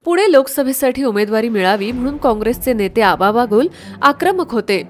पुणे लोकसभेसाठी उमेदवारी मिळावी म्हणून काँग्रेसचे नेते आबा बागुल आक्रमक होते।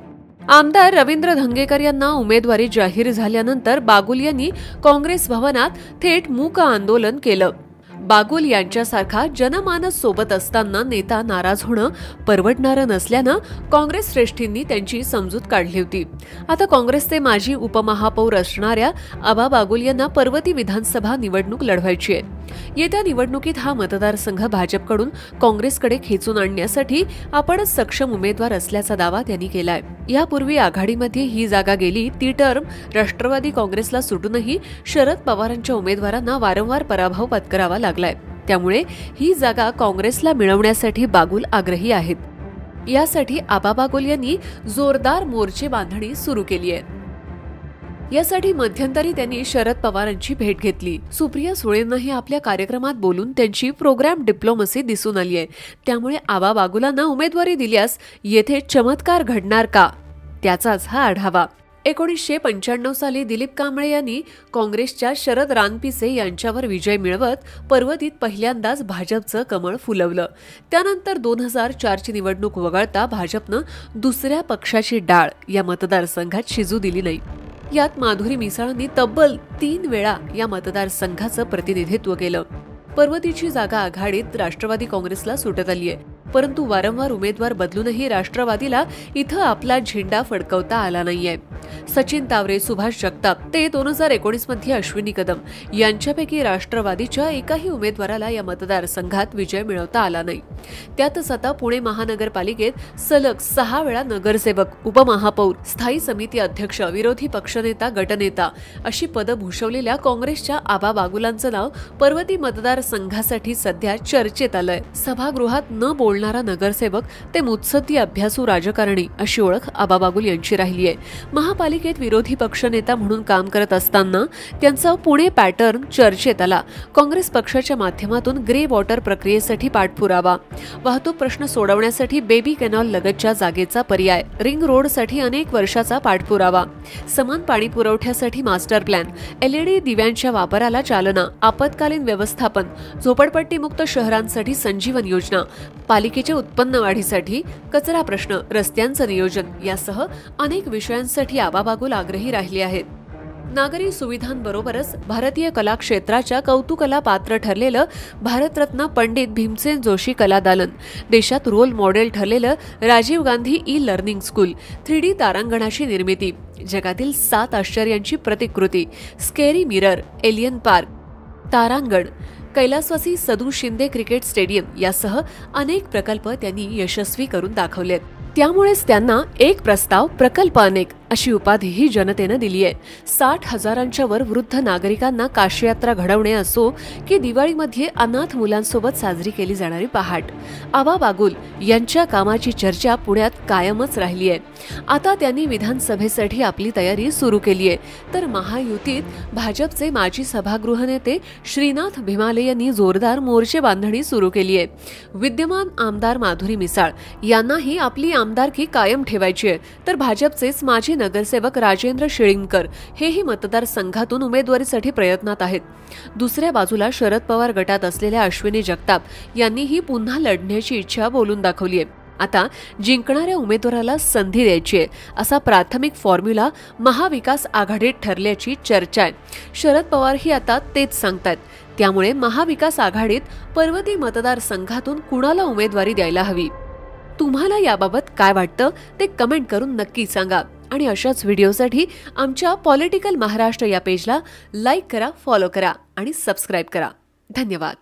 आमदार रवींद्र धंगेकर यांना उमेदवारी जाहीर झाल्यानंतर बागुल यांनी काँग्रेस भवनात थेट मूक आंदोलन केलं। बागुल यांच्यासारखा जनमानस सोबत असताना नेता नाराज होणं परवडणारं नसल्यानं काँग्रेस श्रेष्ठींनी त्यांची समजूत काढली होती। आता काँग्रेसचे माजी उपमहापौर असणाऱ्या आबा बागुल यांना पर्वती विधानसभा निवडणूक लढवायची आहे। येत्या निवडणुकीत हा मतदारसंघ भाजपकडून काँग्रेसकडे खेचून आणण्यासाठी आपणच सक्षम उमेदवार असल्याचा दावा त्यांनी केलाय। यापूर्वी आघाडीमध्ये ही जागा गेली ती टर्म राष्ट्रवादी काँग्रेसला सुटूनही शरद पवारांच्या उमेदवारांना वारंवार पराभव पत्करावा लागलाय। त्यामुळे ही जागा काँग्रेसला मिळवण्यासाठी बागुल आग्रही आहेत। यासाठी आबा बागुल यांनी जोरदार मोर्चे बांधणी सुरू केली आहे। यासाठी मध्यंतरी त्यांनी शरद पवारांची भेट घेतली। सुप्रिया सुळेंनाही आपल्या कार्यक्रमात बोलून त्यांची प्रोग्राम डिप्लोमसी दिसून आली आहे। त्यामुळे आबा बागुलांना उमेदवारी दिल्यास येथे चमत्कार घडणार का, त्याचाच हा आढावा। 1995 साली दिलीप कांबळे यांनी काँग्रेसच्या शरद रानपिसे यांच्यावर विजय मिळवत पर्वतीत पहिल्यांदाच भाजपचं कमळ फुलवलं। त्यानंतर 2004 ची निवडणूक वगळता भाजपनं दुसऱ्या पक्षाची डाळ या मतदारसंघात शिजू दिली नाही। यात माधुरी मिसाळांनी तब्बल 3 वेळा या मतदारसंघाचं प्रतिनिधित्व केलं। पर्वतीची जागा आघाडीत राष्ट्रवादी काँग्रेसला सुटत आली आहे, परंतु वारंवार उमेदवार बदलूनही राष्ट्रवादीला इथं आपला झेंडा फडकवता आला नाहीये। सचिन तावरे, सुभाष जगताप ते 2019 मध्ये अश्विनी कदम यांच्यापैकी राष्ट्रवादीच्या एकाही उमेदवाराला या मतदारसंघात विजय मिळवता आला नाही। त्यातच आता पुणे महानगरपालिकेत सलग 6 वेळा नगरसेवक, उपमहापौर, स्थायी समिती अध्यक्ष, विरोधी पक्षनेता, गटनेता अशी पदं भूषवलेल्या काँग्रेसच्या आबा बागुलांचं नाव पर्वती मतदारसंघासाठी सध्या चर्चेत आलंय। सभागृहात न बोलणारा नगरसेवक ते मुत्सद्दी अभ्यासू राजकारणी अशी ओळख आबा बागुल यांची राहिली आहे। महापालिकेत विरोधी पक्षनेता म्हणून काम करत असताना त्यांचा पुणे पॅटर्न चर्चेत आला। काँग्रेस पक्षाच्या माध्यमातून ग्रे वॉटर प्रक्रियेसाठी पाठपुरावा, वाहतूक प्रश्न सोडवण्यासाठी बेबी कॅनॉल लगतच्या जागेचा पर्याय, रिंग रोडसाठी अनेक वर्षाचा पाठपुरावा, समान पाणी पुरवठ्यासाठी मास्टर प्लॅन, LED दिव्यांच्या वापराला चालना, आपत्कालीन व्यवस्थापन, झोपडपट्टीमुक्त शहरांसाठी संजीवन योजना, पालिकेच्या उत्पन्न वाढीसाठी कचरा प्रश्न, रस्त्यांचं नियोजन यासह अनेक विषयांसाठी आबा बागुल आग्रही राहिले आहेत। नागरी सुविधांबरोबरच भारतीय कला क्षेत्राच्या कौतुकाला पात्र ठरलेलं भारतरत्न पंडित भीमसेन जोशी कला दालन, देशात रोल मॉडेल ठरलेलं Rajiv Gandhi e-learning school, 3D तारांगणाची निर्मिती, जगातील 7 आश्चर्यांची प्रतिकृती, स्केरी मिरर, एलियन पार्क, तारांगण, कैलासवासी सदू शिंदे क्रिकेट स्टेडियम यासह अनेक प्रकल्प त्यांनी यशस्वी करून दाखवलेत। त्यामुळेच त्यांना एक प्रस्ताव प्रकल्प अनेक अशी उपाधीही जनतेनं दिली आहे। 60,000च्या वर वृद्ध नागरिकांना काशीयात्रा घडवणे असो की दिवाळीमध्ये अनाथ मुलांसोबत साजरी केली जाणारी पहाट, आबा बागुल यांच्या कामाची चर्चा पुण्यात कायमच राहिली आहे। आता त्यांनी विधानसभेसाठी आपली तयारी सुरू केली आहे, तर महायुतीत भाजपचे माजी सभागृह नेते श्रीनाथ भिमाले यांनी जोरदार मोर्चे बांधणी सुरू केली आहे। विद्यमान आमदार माधुरी मिसाळ यांनाही आपली आमदारकी कायम ठेवायची आहे, तर भाजपचेच माजी नगरसेवक राजेंद्र शिळीमकर हेही मतदारसंघातून उमेदवारीसाठी प्रयत्नात आहेत। दुसऱ्या बाजूला शरद पवार गटात असलेल्या अश्विनी जगताप यांनीही पुन्हा लढण्याची इच्छा बोलून दाखवली आहे। आता जिंकणाऱ्या उमेदवाराला संधी द्यायची आहे असा प्राथमिक फॉर्म्युला महाविकास आघाडीत ठरल्याची चर्चा आहे। शरद पवारही आता तेच सांगतात। त्यामुळे महाविकास आघाडीत पर्वती मतदारसंघातून कुणाला उमेदवारी द्यायला हवी, तुम्हाला याबाबत काय वाटतं ते कमेंट करून नक्की सांगा। आणि अशाच व्हिडिओसाठी आमच्या पॉलिटिकल महाराष्ट्र या पेजला लाईक करा, फॉलो करा आणि सबस्क्राईब करा। धन्यवाद।